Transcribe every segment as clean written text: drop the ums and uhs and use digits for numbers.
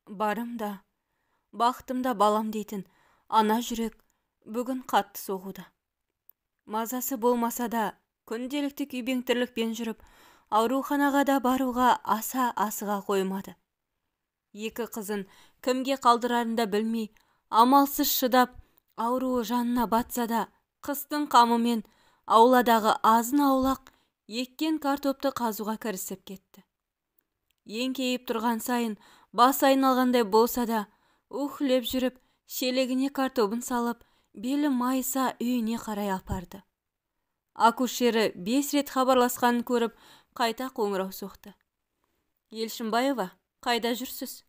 Барым да, бақытым да балам дейтін ана жүрек бүгін қатты соғуда. Мазасы болмаса да, күнделікті күйбең тірлікпен жүріп, ауруханаға да баруға аса асыға қоймады. Екі қызын кімге қалдырарын да білмей, амалсыз шыдап, ауруы жанына батса да, қыстың қамымен ауладағы азын-аулақ еккен картопты қазуға кірісіп кетті. Еңкейіп тұрған сайын бас айналғандай болса да, ухлеп жүріп, шелегіне картопын салып, белі майыса үйіне қарай апарды. Акушері 5 рет хабарласқанын көріп, қайта қоңырау соқты. Елшімбаева, қайда жүрсіз?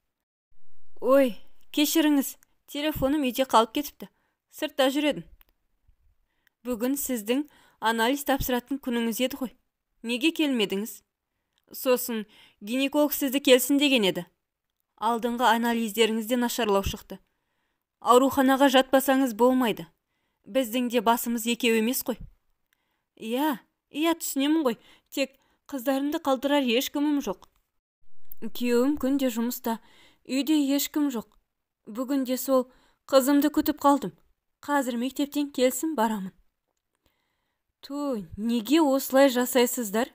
Ой, кешіріңіз, телефоным үйде қалып кетіпті. Сыртта жүредім. Бүгін сіздің анализ тапсыратын күніңіз еді ғой. Неге келмедіңіз? Сосын гинеколог сізді келсін деген еді. Алдыңғы анализдеріңізде нашарлау шықты. Ауруханаға жатпасаңыз болмайды. Біздің де басымыз екеу емес қой. Иә, түсінемін ғой. Тек қыздарымды қалдырар ешкімім жоқ. Күйеуім күнде жұмыста, үйде ешкім жоқ. Бүгін де сол қызымды күтіп қалдым. Қазір мектептен келсін барамын. Неге осылай жасайсыздар?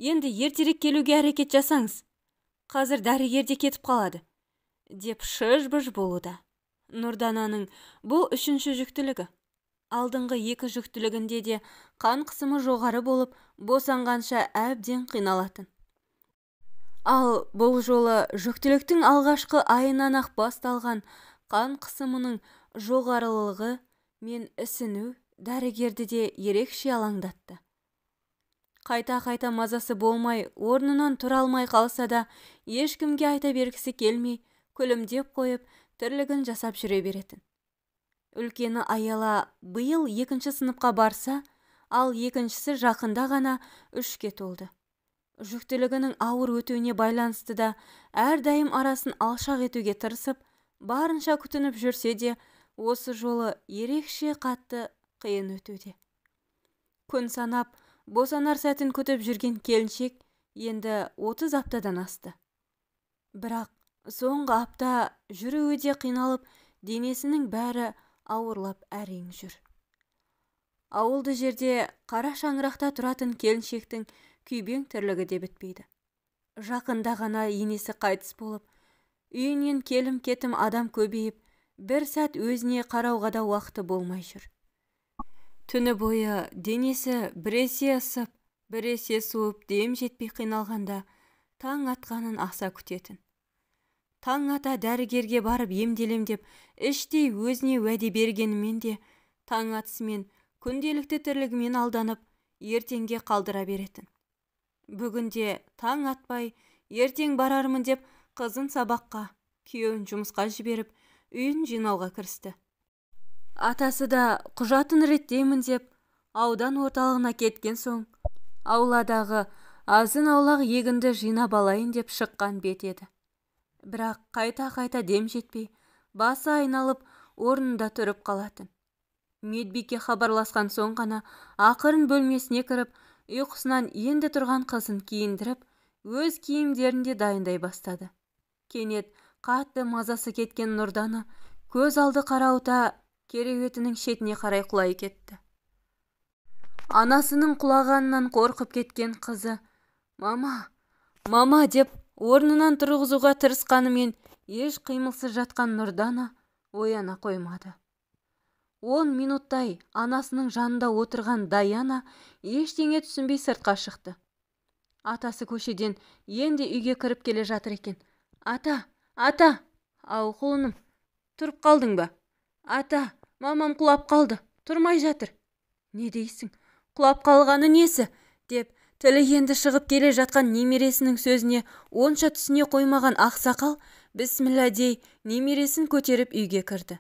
Енді ертерек келуге әрекет жасаңыз. Қазір дәрігерде кетіп қалады, деп шыж-быж болуда. Нұрдананың бұл 3-ші жүктілігі. Алдыңғы 2 жүктілігінде де қан қысымы жоғары болып, босанғанша әбден қиналатын. Ал бұл жолы жүктіліктің алғашқы айынан ақ басталған қан қысымының жоғарылығы мен ісіну дәрігерді де ерекше алаңдатты. Қайта-қайта мазасы болмай, орнынан тұра алмай қалса да, ешкімге айта бергісі келмей, күлімдеп қойып, тірлігін жасап жүре беретін. Үлкені Аяла биыл 2-ші сыныпқа барса, ал 2-шісі жақында ғана 3-ке толды. Жүктілігінің ауыр өтуіне байланысты да, әрдайым арасын алшақ етуге тырысып, барынша күтініп жүрсе де, осы жолы ерекше қатты қиын өтуде. Күн санап, босанар сәтін күтіп жүрген келіншек енді 30 аптадан асты. Бірақ соңғы апта жүруі де қиналып, денесінің бәрі ауырлап әрең жүр. Ауылды жерде қара шаңырақта тұратын келіншектің күйбең тірлігі де бітпейді. Жақында ғана енесі қайтыс болып, үйінен келім-кетім адам көбейіп, бір сәт өзіне қарауға да уақыты болмай жүр. Түні бойы денесі біресе ысып, біресе суып, дем жетпей қиналғанда таң атқанын аса күтетін. Таң ата дәрігерге барып емделем деп, іштей өзіне уәде бергенімен де, таң атысымен күнделікті тірлігімен алданып, ертеңге қалдыра беретін. Бүгінде таң атпай, ертең барармын деп, қызын сабаққа, күйеуін жұмысқа жіберіп, үйін жинауға кірісті. Атасы да құжатын реттеймін деп, аудан орталығына кеткен соң, ауладағы азын-аулақ егінді жинап алайын деп шыққан бет еді. Бірақ қайта-қайта дем жетпей, басы айналып, орнында тұрып қалатын. Медбике хабарласқан соң ғана ақырын бөлмесіне кіріп, ұйқысынан енді тұрған қызын киіндіріп, өз киімдерінде дайындай бастады. Кенет қатты мазасы кеткен Нұрдана көз алды қарауыта кереуетінің шетіне қарай құлай кетті. Анасының құлағанынан қорқып кеткен қызы, «Мама» деп орнынан тұрғызуға тырысқанымен еш қимылсыз жатқан Нұрдана ояна қоймады. 10 минуттай анасының жанында отырған Даяна ештеңе түсінбей сыртқа шықты. Атасы көшеден енді үйге кіріп келе жатыр екен. «Ата! Ау құлыным, тұрып қалдың ба? Ата, мамам құлап қалды, тұрмай жатыр». «Не дейсің? Құлап қалғаны несі?» деп тілі енді шығып келе жатқан немересінің сөзіне онша түсіне қоймаған ақсақал бісміллә дей немересін көтеріп үйге кірді.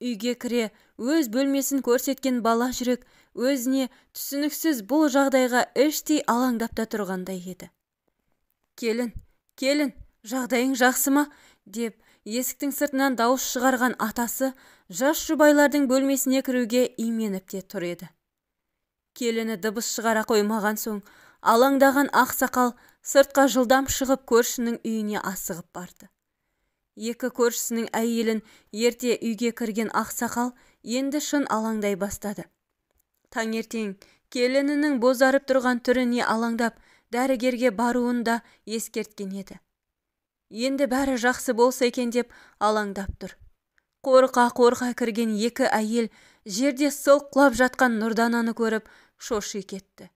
Үйге кіре өз бөлмесін көрсеткен бала жүрек өзіне түсініксіз бұл жағдайға іштей алаңдап та тұрғандай еді. Келін, жағдайың жақсы ма? деп есіктің сыртынан дауыс шығарған атасы жас жұбайлардың бөлмесіне кіруге именіп те тұр еді. Келіні дыбыс шығара қоймаған соң, алаңдаған ақсақал сыртқа жылдам шығып көршінің үйіне асығып барды. Екі көршісінің әйелін ерте үйге кірген ақсақал енді шын алаңдай бастады. Таңертең келінінің бозарып тұрған түріне алаңдап дәрігерге баруын да ескерткен еді. Енді бәрі жақсы болса екен деп алаңдап тұр. Қорқа кірген екі әйел жерде сылқ жатқан Нұрдананы көріп шоши кетті.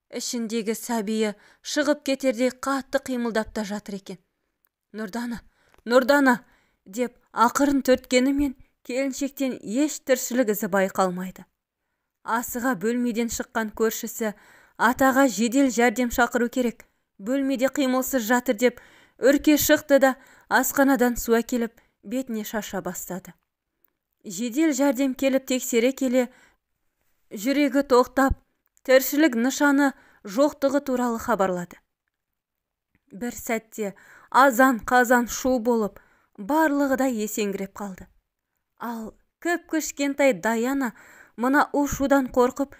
Ішіндегі сәбиі шығып кетердей қатты қимылдап та жатыр екен. Нұрдана деп ақырын түрткенімен келіншектен еш тіршілік ізі байқалмайды. Асыға бөлмеден шыққан көршісі атаға жедел жәрдем шақыру керек, бөлмеде қимылсыз жатыр деп үрке шықты да асханадан су әкеліп бетіне шаша бастады. Жедел жәрдем келіп тексере келе жүрегі тоқтап, тіршілік нышаны жоқтығы туралы хабарлады. Бір сәтте азан-қазан шу болып, барлығы да есеңгіреп қалды. Ал кіп-кішкентай Даяна мына у-шудан қорқып,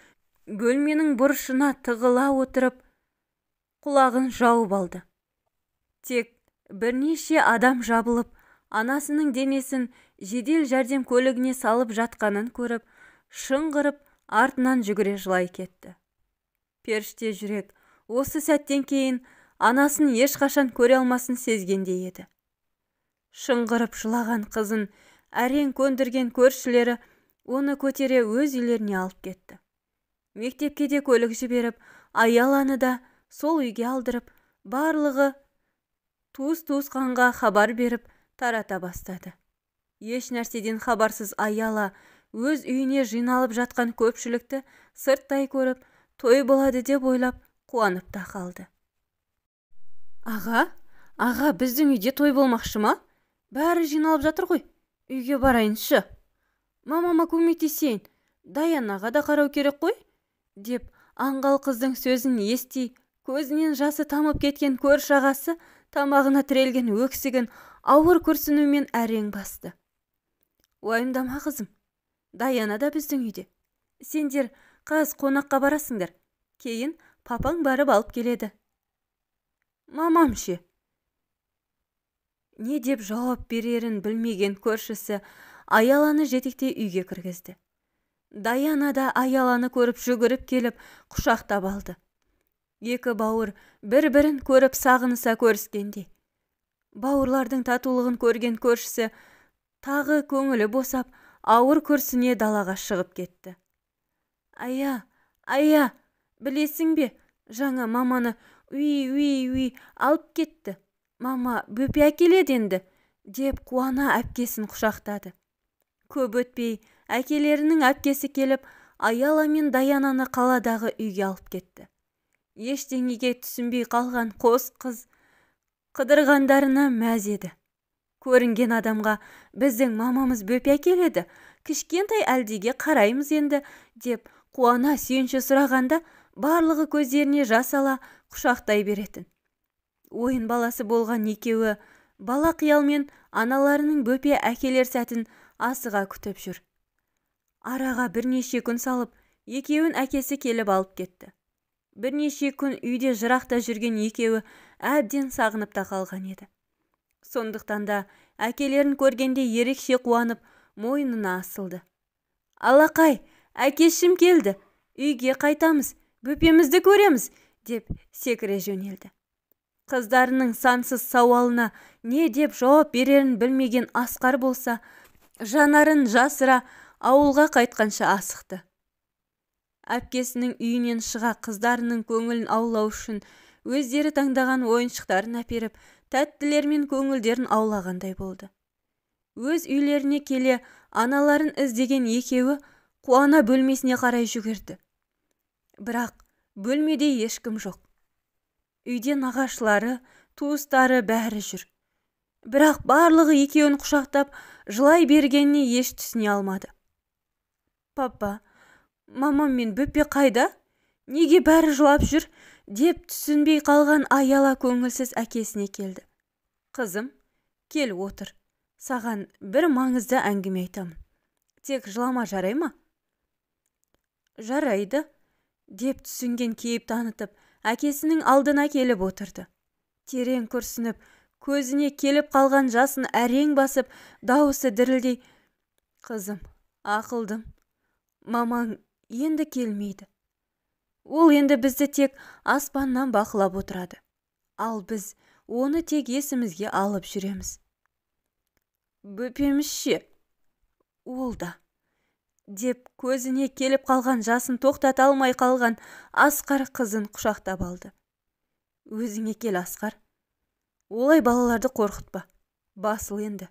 бөлменің бұрышына тығыла отырып, құлағын жауып алды. Тек бірнеше адам жабылып, анасының денесін жедел жәрдем көлігіне салып жатқанын көріп, шыңғырып, артынан жүгіре жылай кетті. Періште жүрек осы сәттен кейін анасын ешқашан көре алмасын сезгендей еді. Шыңғырып жылаған қызын әрең көндірген көршілері оны көтере өз үйлеріне алып кетті. Мектепке де көлік жіберіп, Аяланы да сол үйге алдырып, барлығы туыс-туысқанға хабар беріп тарата бастады. Еш нәрседен хабарсыз Аяла өз үйіне жиналып жатқан көпшілікті сырттай көріп, той болады деп ойлап қуанып та қалды. Аға, біздің үйде той болмақшы ма? Бәрі жиналып жатыр ғой. Үйге барайыншы. Мамама көмектесейін. Даянаға да қарау керек қой, деп аңғал қыздың сөзін ести, көзінен жасы тамып кеткен көрші ағасы тамағына тірелген өксігін ауыр күрсінумен әрең басты. Уайымдама қызым, Даяна да біздің үйде. Сендер қаз қонаққа барасыңдар. Кейін папаң барып алып келеді. Мамам ше? Не деп жауап берерін білмеген көршісі Аяланы жетектей үйге кіргізді. Даяна да Аяланы көріп жүгіріп келіп құшақтап алды. Екі бауыр бір-бірін көріп сағыныса көріскенде. Бауырлардың татулығын көрген көршісі тағы көңілі босап, ауыр күрсіне далаға шығып кетті. Ая, білесің бе, жаңа маманы уй алып кетті. Мама бөпе әкеледі енді, деп қуана әпкесін құшақтады. Көп өтпей, әкелерінің әпкесі келіп, Аяла мен Даянаны қаладағы үйге алып кетті. Ештеңеге түсінбей қалған қос қыз қыдырғандарына мәз еді. Көрінген адамға біздің мамамыз бөпе әкеледі, кішкентай әлдеге қараймыз енді, деп қуана сүйінші сұрағанда барлығы көздеріне жас ала құшақтай беретін. Ойын баласы болған екеуі бала қиялмен аналарының бөпе әкелер сәтін асыға күтіп жүр. Араға бірнеше күн салып, екеуін әкесі келіп алып кетті. Бірнеше күн үйде жырақта жүрген екеуі әбден сағынып та қалған еді. Сондықтан да әкелерін көргенде ерекше қуанып, мойнына асылды. Алақай, әкешім келді, үйге қайтамыз, бөпемізді көреміз, деп секіре жөнелді. Қыздарының сансыз сауалына не деп жауап берерін білмеген Асқар болса, жанарын жасыра ауылға қайтқанша асықты. Әпкесінің үйінен шыға қыздарының көңілін аулау үшін өздері таңдаған ойыншықтарын әперіп, тәттілермен көңілдерін аулағандай болды. Өз үйлеріне келе аналарын іздеген екеуі қуана бөлмесіне қарай жүгірді. Бірақ бөлмеде ешкім жоқ. Үйде нағашылары, туыстары бәрі жүр. Бірақ барлығы екеуін құшақтап жылай бергеніне еш түсіне алмады. Папа, мамам мен бөпе қайда? Неге бәрі жылап жүр? Деп түсінбей қалған Аяла көңілсіз әкесіне келді. Қызым, кел отыр. Саған бір маңызды әңгіме айтамын. Тек жылама, жарай ма? Жарайды, деп түсінген кейіп танытып, әкесінің алдына келіп отырды. Терең күрсініп, көзіне келіп қалған жасын әрең басып, дауысы дірілдей: «Қызым, ақылдым, мамаң енді келмейді. Ол енді бізді тек аспаннан бақылап отырады, ал біз оны тек есімізге алып жүреміз. Бөпеміз ше? Ол да», деп көзіне келіп қалған жасын тоқтата алмай қалған Асқар қызын құшақтап алды. «Өзіңе кел, Асқар. Олай балаларды қорқытпа. Басыл енді.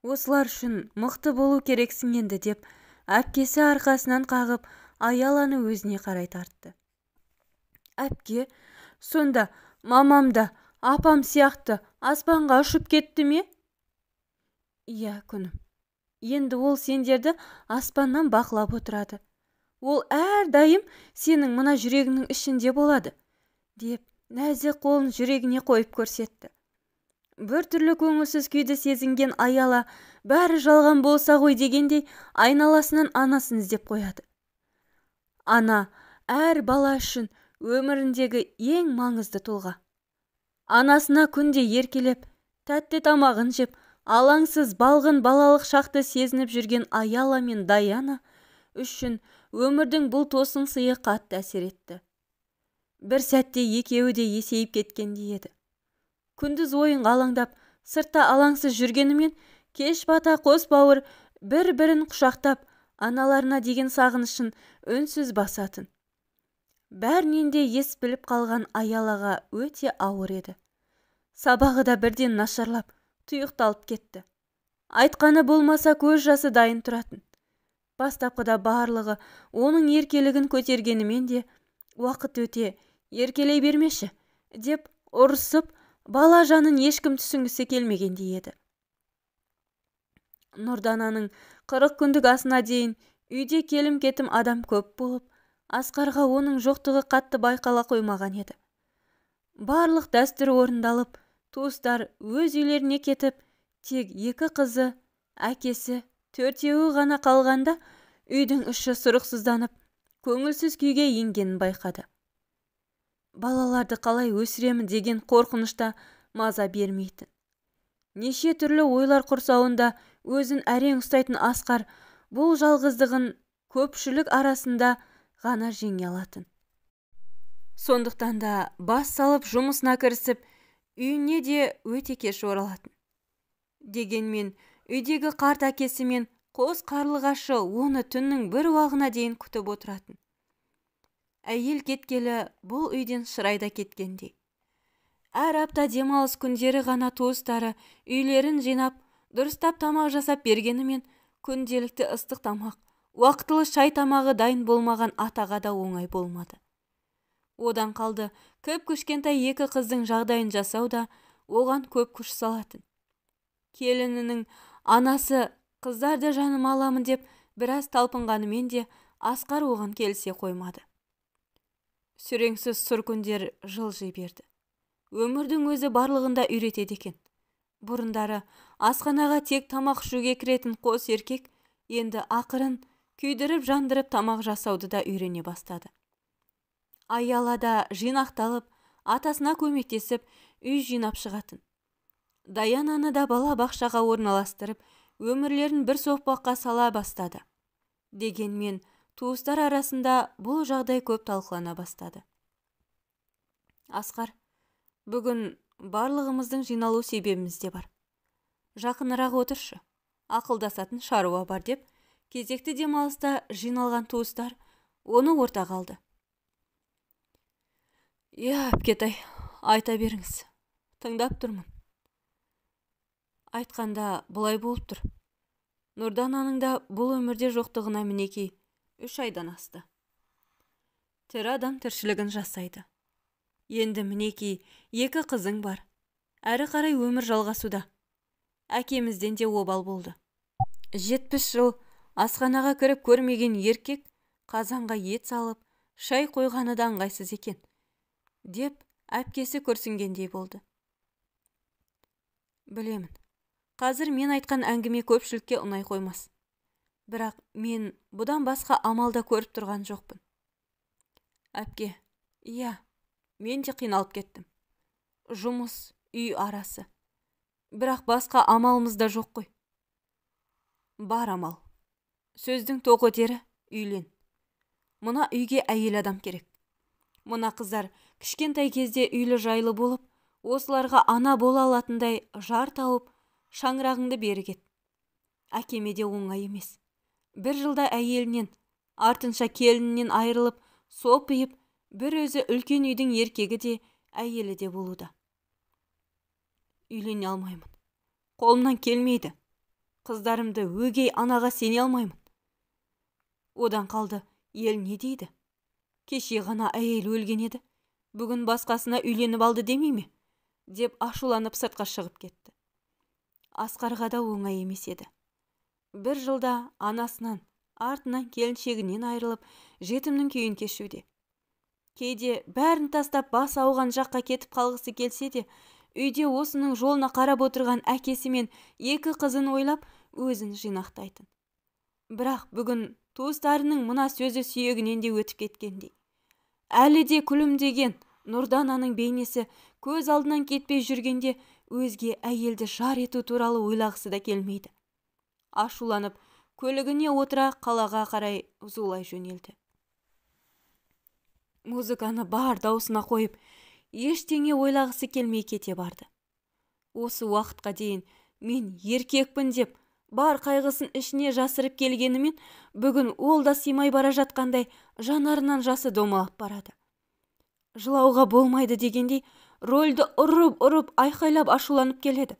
Осылар үшін мықты болу керексің енді», деп әпкесі арқасынан қағып Аяланы өзіне қарай тартты. «Әпке, сонда мамам да апам сияқты аспанға ұшып кетті ме?» «Иә, күнім. Енді ол сендерді аспаннан бақылап отырады. Ол әрдайым сенің мына жүрегіңнің ішінде болады», деп нәзік қолын жүрегіне қойып көрсетті. Бір түрлі көңілсіз күйді сезінген Аяла бәрі жалған болса ғой дегендей айналасынан анасын іздеп қояды. Ана әр бала үшін өміріндегі ең маңызды тұлға. Анасына күнде еркелеп, тәтті тамағын жеп, алаңсыз балғын балалық шақты сезініп жүрген Аяла мен Даяна үшін өмірдің бұл тосын сыйы қатты әсер етті. Бір сәтте екеуі де есейіп кеткендей еді. Күндіз ойынға алаңдап, сыртта алаңсыз жүргенімен, кеш бата қос бауыр бір-бірін құшақтап, аналарына деген сағынышын үнсіз басатын. Бәрінен де ес біліп қалған Аялаға өте ауыр еді. Сабағы да бірден нашарлап, тұйықталып кетті. Айтқаны болмаса көз жасы дайын тұратын. Бастапқыда барлығы оның еркелігін көтергенімен де, уақыт өте еркелей бермеші, деп ұрысып, бала жанын ешкім түсінгісі келмегендей еді. Нұрдананың 40 күндік асына дейін үйде келім-кетім адам көп болып, Асқарға оның жоқтығы қатты байқала қоймаған еді. Барлық дәстүр орындалып, туыстар өз үйлеріне кетіп, тек 2 қызы, әкесі, 4-еуі ғана қалғанда үйдің іші сұрықсызданып, көңілсіз күйге енгенін байқады. Балаларды қалай өсіремін деген қорқынышта маза бермейтін. Неше түрлі ойлар құрсауында өзін әрең ұстайтын Асқар бұл жалғыздығын көпшілік арасында ғана жеңе алатын. Сондықтан да бас салып жұмысына кірісіп, үйіне де өте кеш оралатын. Дегенмен үйдегі қарт әкесі мен қос қарлығашы оны түннің бір уағына дейін күтіп отыратын. Әйел кеткелі бұл үйден шырайда кеткендей. Әр апта демалыс күндері ғана туыстары үйлерін жинап, дұрыстап тамақ жасап бергенімен, күнделікті ыстық тамақ, уақытылы шай тамағы дайын болмаған атаға да оңай болмады. Одан қалды, кіп-кішкентай 2 қыздың жағдайын жасау да оған көп күш салатын. Келінінің анасы қыздарды жаным аламын деп біраз талпынғанымен де Асқар оған келісе қоймады. Сүреңсіз сұр күндер жылжи берді. Өмірдің өзі барлығында үйретеді екен. Бұрындары асханаға тек тамақ ішуге кіретін қос еркек енді ақырын күйдіріп жандырып тамақ жасауды да үйрене бастады. Аяла да жинақталып, атасына көмектесіп, үй жинап шығатын. Даянаны да бала бақшаға орналастырып, өмірлерін бір соқпаққа сала бастады. Дегенмен, туыстар арасында бұл жағдай көп талқылана бастады. Асқар, бүгін барлығымыздың жиналу себебіміз де бар. Жақынырақ отыршы, ақылдасатын шаруа бар деп, кезекті демалыста жиналған туыстар оны ортаға алды. «Иә, әпкетай, айта беріңіз, тыңдап тұрмын». Айтқанда бұлай болып тұр. Нұрдананың да бұл өмірде жоқтығына мінекей 3 айдан асты. Тірі адам тіршілігін жасайды. Енді мінекей 2 қызың бар. Әрі қарай өмір жалғасуда. Әкемізден де обал болды. 70 жыл асханаға кіріп көрмеген еркек қазанға ет салып, шай қойғаны да ыңғайсыз екен, деп әпкесі күрсінгендей болды. Білемін, қазір мен айтқан әңгіме көпшілікке ұнай қоймас. Бірақ мен бұдан басқа амалда көріп тұрған жоқпын. Әпке, иә, мен де қиналып кеттім. Жұмыс, үй арасы. Бірақ басқа амалымыз да жоқ қой. Бар амал. Сөздің тоқ өтері үйлен. Мына үйге әйел адам керек. Мына қыздар кішкентай кезде үйлі жайлы болып, осыларға ана бола алатындай жар тауып, шаңырағыңды бері кет. Әкеме де оңай емес. Бір жылда әйелінен, артынша келінінен айырылып, сопиып, бір өзі үлкен үйдің еркегі де, әйелі де болуда. Үйлене алмаймын. Қолымнан келмейді. Қыздарымды өгей анаға сене алмаймын. Одан қалды, ел не дейді? Кеше ғана әйел өлген еді. Бүгін басқасына үйленіп алды демей ме? Деп ашуланып сыртқа шығып кетті. Асқарға да оңай емес еді. Бір жылда анасынан, артынан келіншегінен айырылып, жетімнің күйін кешуде. Кейде бәрін тастап бас ауған жаққа кетіп қалғысы келсе де, үйде осының жолына қарап отырған әкесі мен екі қызын ойлап, өзін жинақтайтын. Бірақ бүгін туыстарының мына сөзі сүйегінен де өтіп кеткендей. Әлі де күлімдеген Нұрдананың бейнесі көз алдынан кетпей жүргенде, өзге әйелді жар ету туралы ойлағысы да келмейді. Ашуланып, көлігіне отыра қалаға қарай зулай жөнелді. Музыканы бар даусына қойып, ештеңе ойлағысы келмей кете барды. Осы уақытқа дейін мен еркекпін деп, бар қайғысын ішіне жасырып келгенімен, бүгін ол да симай бара жатқандай жанарынан жасы домалап барады. Жылауға болмайды дегендей, рөлді ұрып айқайлап ашуланып келеді.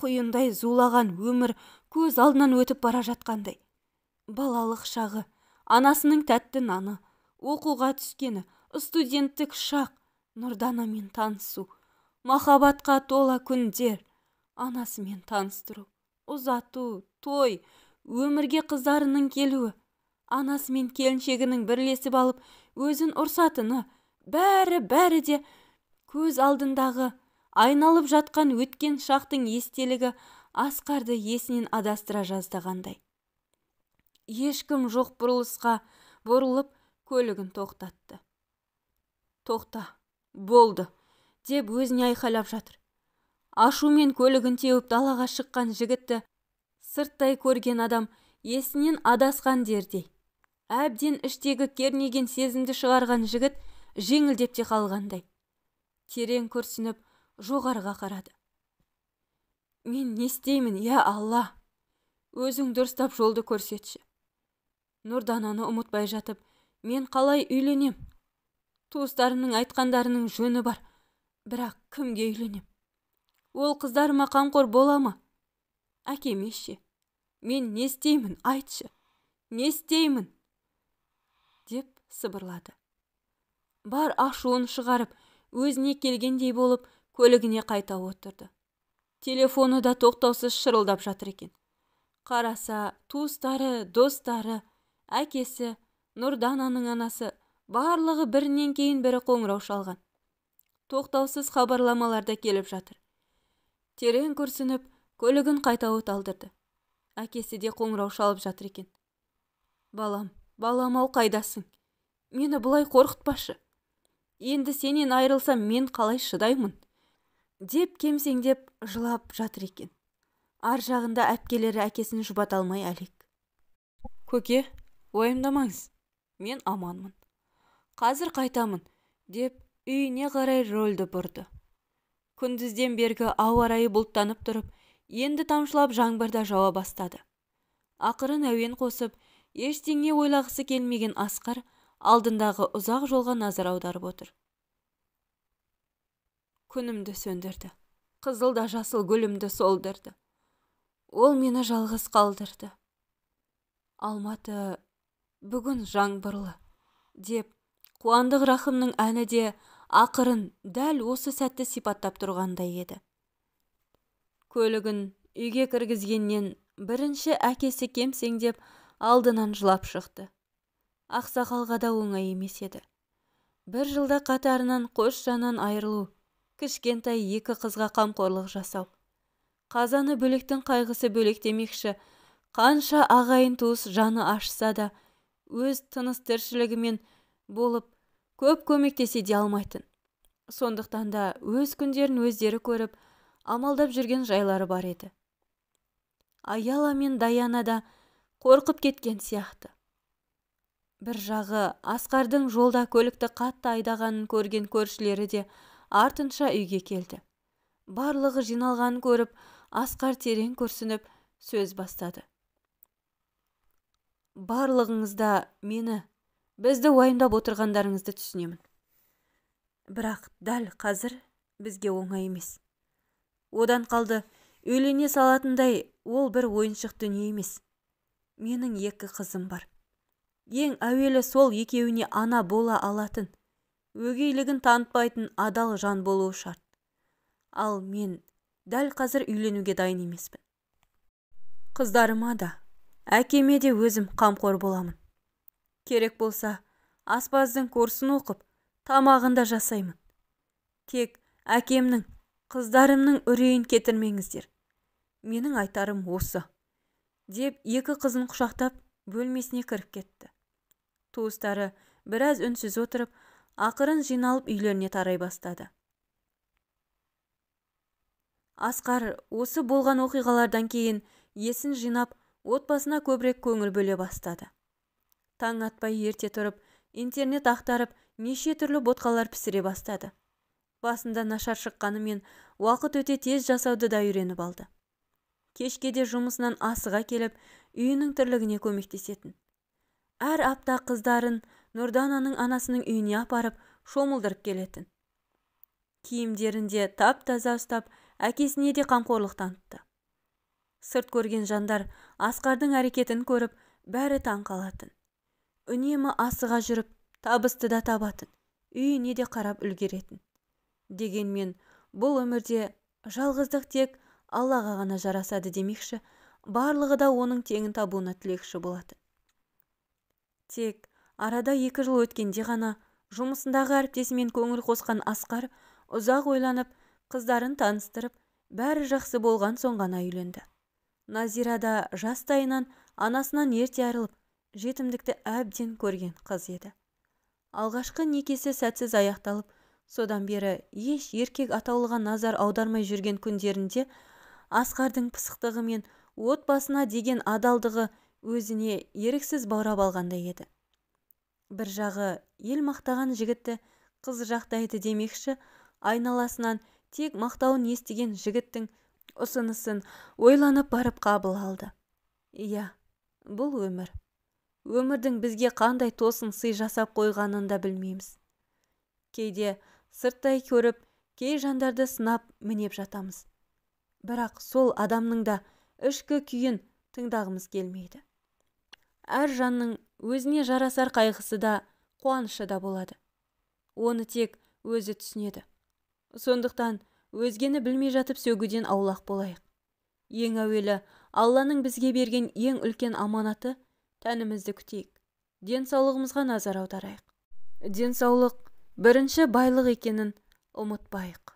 Құйындай зулаған өмір көз алдынан өтіп бара жатқандай. Балалық шағы, анасының тәтті наны, оқуға түскені, студенттік шақ, Нұрданамен танысу, махаббатқа тола күндер, анасымен таныстыру, ұзату, той, өмірге қыздарының келуі, анасымен келіншегінің бірлесіп алып, өзін ұрсатыны, бәрі де көз алдындағы айналып жатқан өткен шақтың естелігі Асқарды есінен адастыра жаздағандай. Ешкім жоқ бұрылысқа бұрылып көлігін тоқтатты. Тоқта, болды, деп өзіне айқайлап жатыр. Ашумен көлігін теуіп далаға шыққан жігітті сырттай көрген адам есінен адасқан дердей. Әбден іштегі кернеген сезімді шығарған жігіт жеңілдеп те қалғандай. Терең күрсініп жоғарға қарады. Мен не істеймін, я Алла? Өзің дұрыстап жолды көрсетші. Нұрдананы ұмытпай жатып, мен қалай үйленем? Туыстарымның айтқандарының жөні бар, бірақ кімге үйленем? Ол қыздарыма қамқор бола ма? Әкеме ше? Мен не істеймін, айтшы. Не істеймін? Деп сыбырлады. Бар ашуын шығарып, өзіне келгендей болып, көлігіне қайта отырды. Телефоны да тоқтаусыз шырылдап жатыр екен. Қараса, туыстары, достары, әкесі, Нұрдананың анасы, барлығы бірінен кейін бірі қоңырау шалған. Тоқтаусыз хабарламаларда келіп жатыр. Терең күрсініп, көлігін қайта оталдырды. Әкесі де қоңырау шалып жатыр екен. Балам ау қайдасың? Мені бұлай қорқытпашы. Енді сенен айырылсам мен қалай шыдаймын? Деп кемсеңдеп жылап жатыр екен. Ар жағында әпкелері әкесін жұбата алмай әлек. Көке, уайымдамаңыз, мен аманмын. Қазір қайтамын, деп үйіне қарай рөлді бұрды. Күндізден бергі ауа райы бұлттанып тұрып, енді тамшылап жаңбыр да жауа бастады. Ақырын әуен қосып, ештеңе ойлағысы келмеген Асқар алдындағы ұзақ жолға назар аударып отыр. Күнімді сөндірді, қызыл да жасыл гүлімді солдырды. Ол мені жалғыз қалдырды. Алматы бүгін жаңбырлы, деп Қуандық Рахымның әні де ақырын дәл осы сәтті сипаттап тұрғандай еді. Көлігін үйге кіргізгеннен бірінші әкесі кемсеңдеп алдынан жылап шықты. Ақсақалға да оңай емес еді. Бір жылда қатарынан қос жаннан айырылу, кішкентай екі қызға қамқорлық жасау. Қазаны бөлектің қайғысы бөлек демекші, қанша ағайын туыс жаны ашса да, өз тыныс тіршілігімен болып, көп көмектесе де алмайтын. Сондықтан да өз күндерін өздері көріп, амалдап жүрген жайлары бар еді. Аяла мен Даяна да қорқып кеткен сияқты. Бір жағы Асқардың жолда көлікті қатты айдағанын көрген көршілері де артынша үйге келді. Барлығы жиналғанын көріп, Асқар терең күрсініп сөз бастады. Барлығыңызда бізді уайымдап отырғандарыңызды түсінемін. Бірақ дәл қазір бізге оңай емес. Одан қалды, үйлене салатындай ол бір ойыншық дүние емес. Менің 2 қызым бар. Ең әуелі сол екеуіне ана бола алатын, өгейлігін танытпайтын адал жан болуы шарт. Ал мен дәл қазір үйленуге дайын емеспін. Қыздарыма да, әкеме де өзім қамқор боламын. Керек болса, аспаздың курсын оқып, тамағында жасаймын. Тек әкемнің, қыздарымның үрейін кетірмеңіздер. Менің айтарым осы. Деп 2 қызын құшақтап, бөлмесіне кіріп кетті. Туыстары біраз үнсіз отырып, ақырын жиналып үйлеріне тарай бастады. Асқар осы болған оқиғалардан кейін есін жинап, отбасына көбірек көңіл бөле бастады. Таң атпай ерте тұрып, интернет ақтарып, неше түрлі ботқалар пісіре бастады. Басында нашар шыққанымен уақыт өте тез жасауды да үйреніп алды. Кешкеде жұмысынан асыға келіп, үйінің тірлігіне көмектесетін. Әр апта қыздарын Нұрдананың анасының үйіне апарып, шомылдырып келетін. Киімдерінде тап-таза ұстап, әкесіне де қамқорлық танытты. Сырт көрген жандар Асқардың әрекетін көріп, бәрі таң қалатын. Үнемі асыға жүріп, табысты да табатын, үйіне де қарап үлгеретін. Дегенмен, бұл өмірде жалғыздық тек Аллаға ғана жарасады демекші, барлығы да оның теңін табуына тілекші болатын. Тек арада 2 жыл өткенде ғана жұмысындағы әріптесімен көңіл қосқан Асқар ұзақ ойланып, қыздарын таныстырып, бәрі жақсы болған соң ғана үйленді. Назира да жастайынан анасынан ерте айырылып, жетімдікті әбден көрген қыз еді. Алғашқы некесі сәтсіз аяқталып, содан бері еш еркек атаулыға назар аудармай жүрген күндерінде Асқардың пысықтығы мен отбасына деген адалдығы өзіне еріксіз баурап алғандай еді. Бір жағы ел мақтаған жігітті қыз жақтайды демекші, айналасынан тек мақтауын естіген жігіттің ұсынысын ойланып барып қабыл алды. Иә, бұл өмір. Өмірдің бізге қандай тосын сый жасап қойғанын да білмейміз. Кейде сырттай көріп, кей жандарды сынап мінеп жатамыз. Бірақ сол адамның да ішкі күйін тыңдағымыз келмейді. Әр жанның өзіне жарасар қайғысы да, қуанышы да болады. Оны тек өзі түсінеді. Сондықтан өзгені білмей жатып сөгуден аулақ болайық. Ең әуелі Алланың бізге берген ең үлкен аманаты тәнімізді күтейік. Денсаулығымызға назар аударайық. Денсаулық бірінші байлық екенін ұмытпайық.